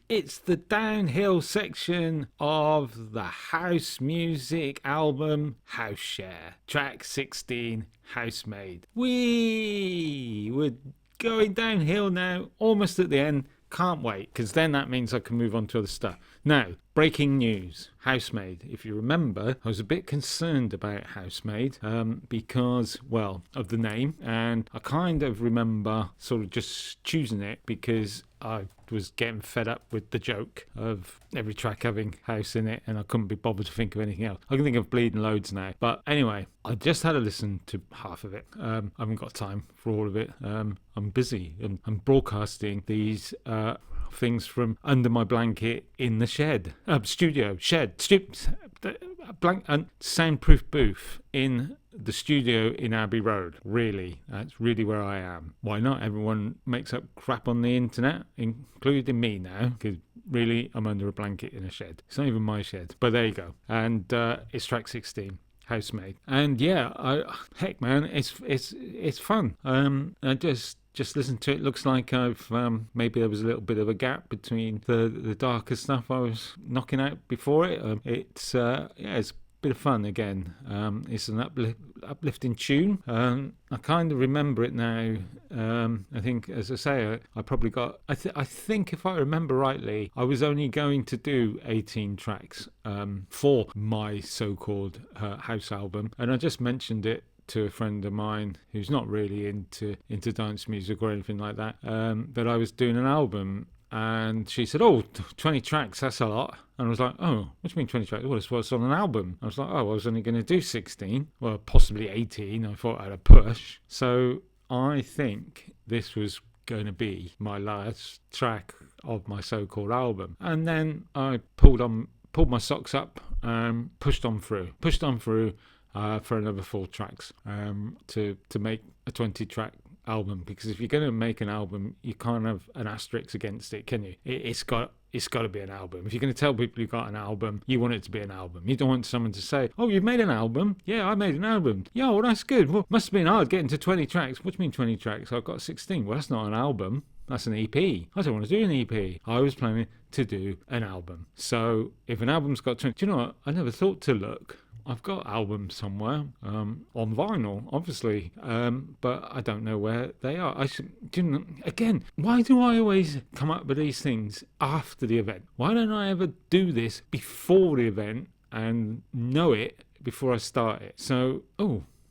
It's the downhill section of the house music album House Share, track 16, Housemaid. We're going downhill now, almost at the end. Can't wait, because then that means I can move on to other stuff. Now, breaking news. Housemaid. If you remember, I was a bit concerned about Housemaid because, well, of the name. And I kind of remember sort of just choosing it because I was getting fed up with the joke of every track having house in it, and I couldn't be bothered to think of anything else. I can think of bleeding loads now. But anyway, I just had to listen to half of it. I haven't got time for all of it. I'm busy. I'm broadcasting these things from under my blanket in the soundproof booth in the studio in Abbey Road. Really, that's really where I am. Why not? Everyone makes up crap on the internet, including me now, because really I'm under a blanket in a shed. It's not even my shed, but there you go. And it's track 16. Housemaid. And yeah, heck man, it's fun. I just listen to it. Looks like I've maybe there was a little bit of a gap between the darker stuff I was knocking out before it. It's a bit of fun again. It's an uplifting tune. I kind of remember it now. I think, as I say, I probably got. I think if I remember rightly, I was only going to do 18 tracks for my so-called house album, and I just mentioned it to a friend of mine who's not really into dance music or anything like that, that I was doing an album. And she said, 20 tracks, that's a lot. And I was like, oh, what do you mean 20 tracks? Well, it's what's on an album. I was like, I was only going to do 16, well, possibly 18. I thought I'd a push. So I think this was going to be my last track of my so-called album. And then I pulled my socks up and pushed on through for another 4 tracks to make a 20-track album, because if you're going to make an album, you can't have an asterisk against it, can you? It's got to be an album. If you're going to tell people you've got an album, you want it to be an album. You don't want someone to say, oh, you've made an album? Yeah, I made an album. Yeah, well, that's good. Well, must have been hard getting to 20 tracks. What do you mean 20 tracks? I've got 16. Well, that's not an album. That's an EP. I don't want to do an EP. I was planning to do an album. So if an album's got 20... Do you know what? I never thought to look. I've got albums somewhere on vinyl, obviously, but I don't know where they are. Again, why do I always come up with these things after the event? Why don't I ever do this before the event and know it before I start it? So,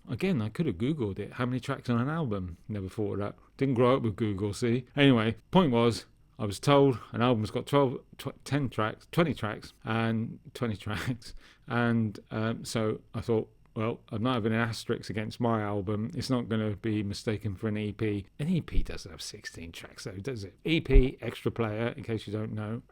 again, I could have Googled it. How many tracks on an album? Never thought of that. Didn't grow up with Google, see? Anyway, point was, I was told an album's got 20 tracks, and so I thought, well, I'm not having an asterisk against my album. It's not going to be mistaken for an EP. An EP doesn't have 16 tracks, though, does it? EP, extra player, in case you don't know.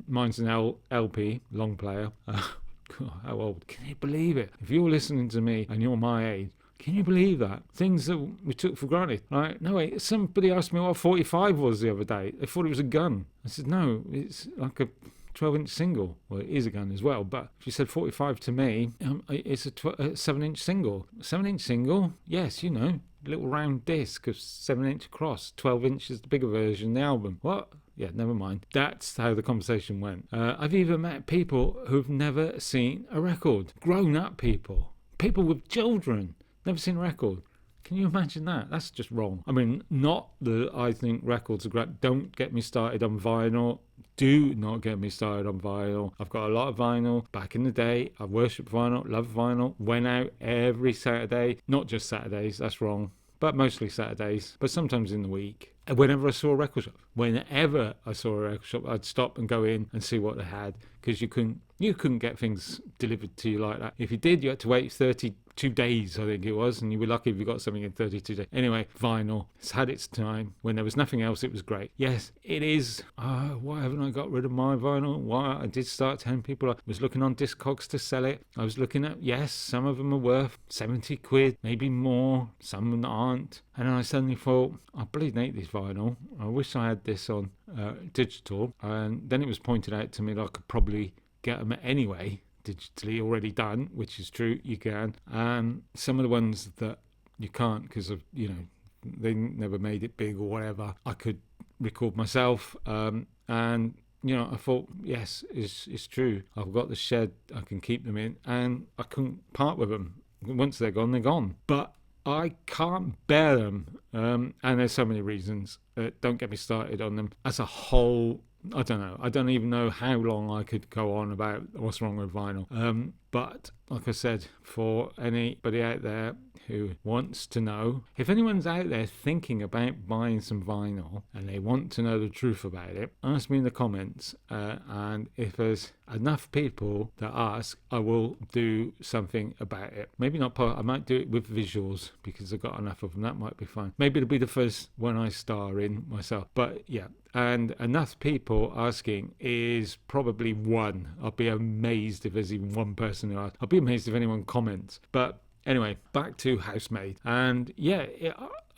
Mine's an LP, long player. God, how old? Can you believe it? If you're listening to me and you're my age, can you believe that? Things that we took for granted. Like, no, wait, somebody asked me what 45 was the other day. They thought it was a gun. I said, no, it's like a 12-inch single. Well, it is a gun as well, but if you said 45 to me, it's a 7-inch single. 7-inch single? Yes, little round disc of 7-inch across. 12 inches, the bigger version, the album. What? Yeah, never mind. That's how the conversation went. I've even met people who've never seen a record. Grown-up people. People with children. Never seen a record. Can you imagine that? That's just wrong. I mean, not that I think records are great. Don't get me started on vinyl. Do not get me started on vinyl. I've got a lot of vinyl. Back in the day, I worshipped vinyl, loved vinyl. Went out every Saturday. Not just Saturdays, that's wrong. But mostly Saturdays. But sometimes in the week. Whenever I saw a record shop, I'd stop and go in and see what they had. Because you couldn't get things delivered to you like that. If you did, you had to wait 32 days, I think it was, and you were lucky if you got something in 32 days. Anyway, vinyl, it's had its time. When there was nothing else, it was great. Yes, it is. Why haven't I got rid of my vinyl? Why? I did start telling people I was looking on Discogs to sell it. I was looking at, yes, some of them are worth 70 quid, maybe more. Some aren't. And I suddenly thought, I bleeding hate this vinyl. I wish I had this on digital. And then it was pointed out to me that I could probably get them anyway, digitally already done, which is true, you can. And some of the ones that you can't because of, they never made it big or whatever, I could record myself, and I thought, yes, it's true. I've got the shed I can keep them in, and I couldn't part with them. Once they're gone, they're gone. But I can't bear them, and there's so many reasons. Don't get me started on them. As a whole, I don't know. I don't even know how long I could go on about what's wrong with vinyl. But like I said, for anybody out there who wants to know, if anyone's out there thinking about buying some vinyl and they want to know the truth about it, ask me in the comments. And if there's enough people that ask, I will do something about it. Maybe not I might do it with visuals because I've got enough of them. That might be fine. Maybe it'll be the first one I star in myself. But yeah, and enough people asking is probably one. I'll be amazed if there's even one person who asks. I'll be amazed if anyone comments. But anyway, back to Housemaid. And yeah,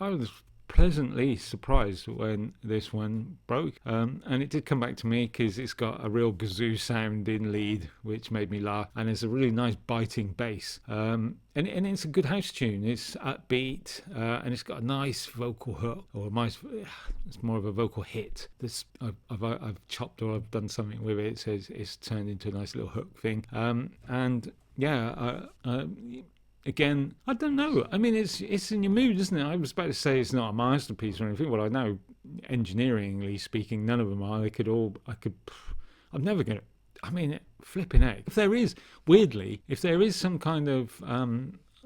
I was pleasantly surprised when this one broke, and it did come back to me because it's got a real kazoo sound in lead, which made me laugh, and it's a really nice biting bass, and it's a good house tune. It's upbeat, and it's got a nice vocal hook, or it's more of a vocal hit. This I've chopped, or I've done something with it, so it's turned into a nice little hook thing, and yeah, again, I don't know. I mean, it's in your mood, isn't it? I was about to say it's not a masterpiece or anything. Well, I know, engineeringly speaking, none of them are. I'm never going to. I mean, flipping out. If there is some kind of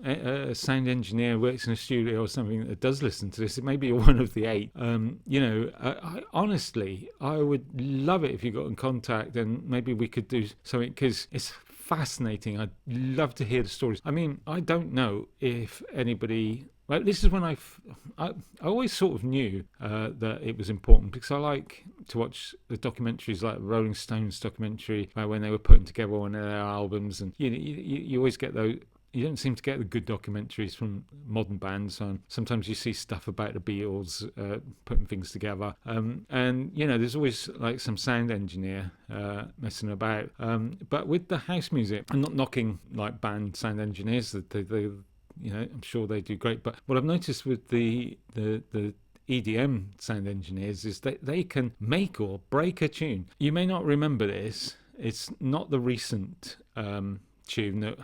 a sound engineer works in a studio or something that does listen to this, it may be one of the 8. I honestly, I would love it if you got in contact and maybe we could do something, because it's fascinating. I'd love to hear the stories. I mean, I don't know if anybody. Well, this is when I always sort of knew that it was important, because I like to watch the documentaries, like Rolling Stones documentary, when they were putting together one of their albums, and you always get those. You don't seem to get the good documentaries from modern bands. Sometimes you see stuff about the Beatles putting things together, and there's always like some sound engineer messing about. But with the house music, I'm not knocking like band sound engineers. That they I'm sure they do great. But what I've noticed with the EDM sound engineers is that they can make or break a tune. You may not remember this. It's not the recent tune that.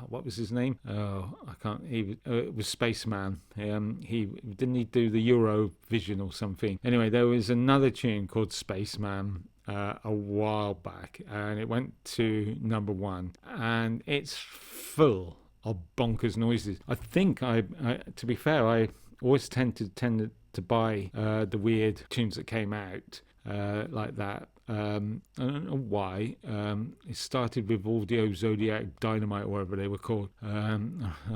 What was his name? Oh, I can't. It was Spaceman. He didn't he do the Eurovision or something? Anyway, there was another tune called Spaceman a while back, and it went to number 1, and it's full of bonkers noises. I think to be fair, I always tended to buy the weird tunes that came out like that. I don't know why. It started with Audio Zodiac Dynamite, or whatever they were called. I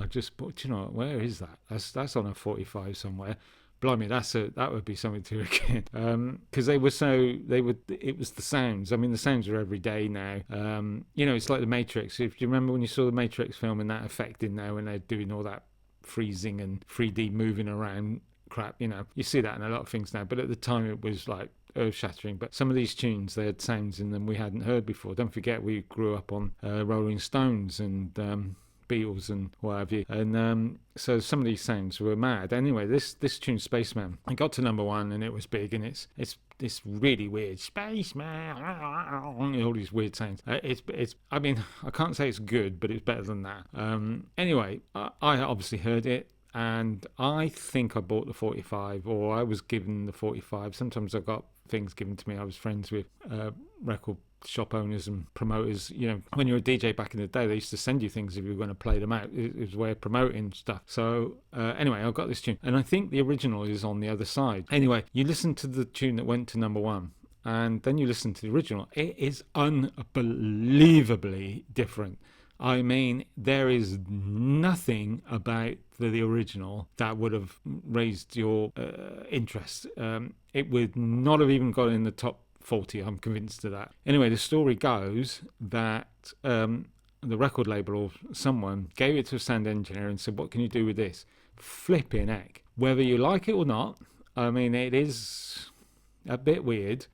just thought, where is that? That's on a 45 somewhere. Blimey, that would be something to again. Because it was the sounds. I mean, the sounds are every day now. It's like the Matrix. If you remember when you saw the Matrix film and that effect in there when they're doing all that freezing and 3D moving around crap, you see that in a lot of things now. But at the time, it was like earth-shattering. But some of these tunes, they had sounds in them we hadn't heard before. Don't forget, we grew up on Rolling Stones and Beatles and what have you, and so some of these sounds were mad. Anyway, this tune Spaceman, I got to number 1 and it was big, and it's really weird. Spaceman, all these weird sounds. It's I mean, I can't say it's good, but it's better than that. Anyway, I obviously heard it, and I think I bought the 45, or I was given the 45. Sometimes I got things given to me. I was friends with record shop owners and promoters. When you were a DJ back in the day, they used to send you things if you were going to play them out. It was a way of promoting stuff. So anyway, I got this tune, and I think the original is on the other side. Anyway, you listen to the tune that went to number 1, and then you listen to the original. It is unbelievably different. I mean, there is nothing about the original that would have raised your interest. It would not have even got in the top 40, I'm convinced of that. Anyway, the story goes that the record label or someone gave it to a sound engineer and said, what can you do with this? Flipping heck. Whether you like it or not, I mean, it is a bit weird.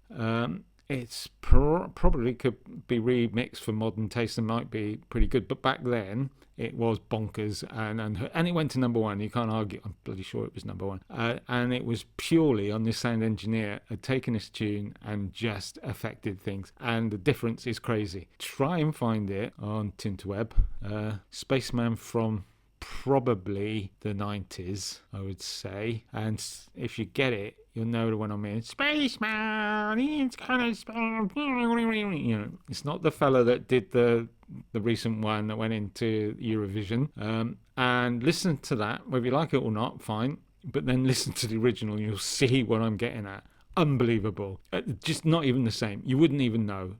it's probably could be remixed for modern taste and might be pretty good. But back then, it was bonkers, and it went to number one. You can't argue. I'm bloody sure it was number one. And it was purely on this sound engineer had taken this tune and just affected things. And the difference is crazy. Try and find it on Tinterweb. Spaceman from probably the 90s, I would say. And if you get it, you'll know the one I mean. Spaceman, it's kind of, you know, it's not the fella that did the recent one that went into Eurovision. And listen to that, whether you like it or not, fine. But then listen to the original, and you'll see what I'm getting at. Unbelievable. Just not even the same. You wouldn't even know.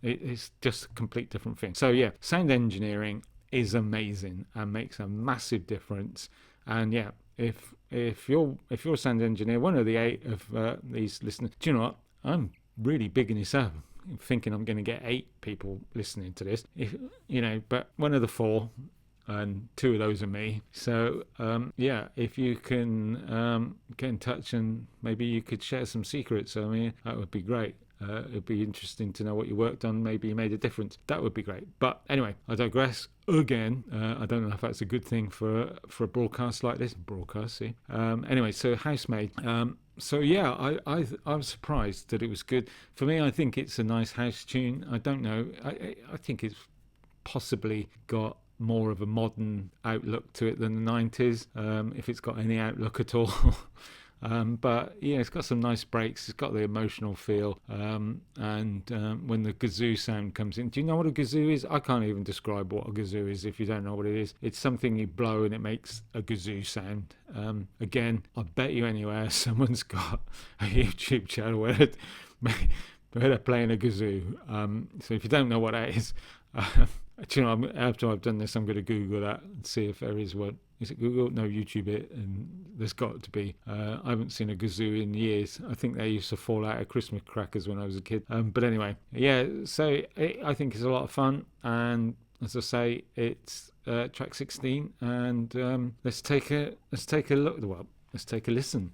It's just a complete different thing. So yeah, sound engineering is amazing and makes a massive difference. And yeah, if you're a sound engineer, one of the 8 of these listeners, do you know what? I'm really bigging this up, thinking I'm going to get 8 people listening to this. But one of the 4, and 2 of those are me. So yeah, if you can get in touch and maybe you could share some secrets, I mean, that would be great. It'd be interesting to know what you worked on. Maybe you made a difference. That would be great. But anyway, I digress again. I don't know if that's a good thing for a broadcast like this. See. Anyway, so Housemaid. So yeah, I was surprised that it was good. For me, I think it's a nice house tune. I don't know. I think it's possibly got more of a modern outlook to it than the 90s, if it's got any outlook at all. But yeah, it's got some nice breaks. It's got the emotional feel. And when the kazoo sound comes in, do you know what a kazoo is? I can't even describe what a kazoo is if you don't know what it is. It's something you blow and it makes a kazoo sound. Again, I bet you anywhere someone's got a YouTube channel where they're playing a kazoo. So if you don't know what that is, do you know, after I've done this, I'm going to Google that and see if there is one. Is it Google? No, YouTube it, and there's got to be. I haven't seen a kazoo in years. I think they used to fall out of Christmas crackers when I was a kid. But anyway, yeah. So I think it's a lot of fun, and as I say, it's track 16, and let's take a look. Well, let's take a listen.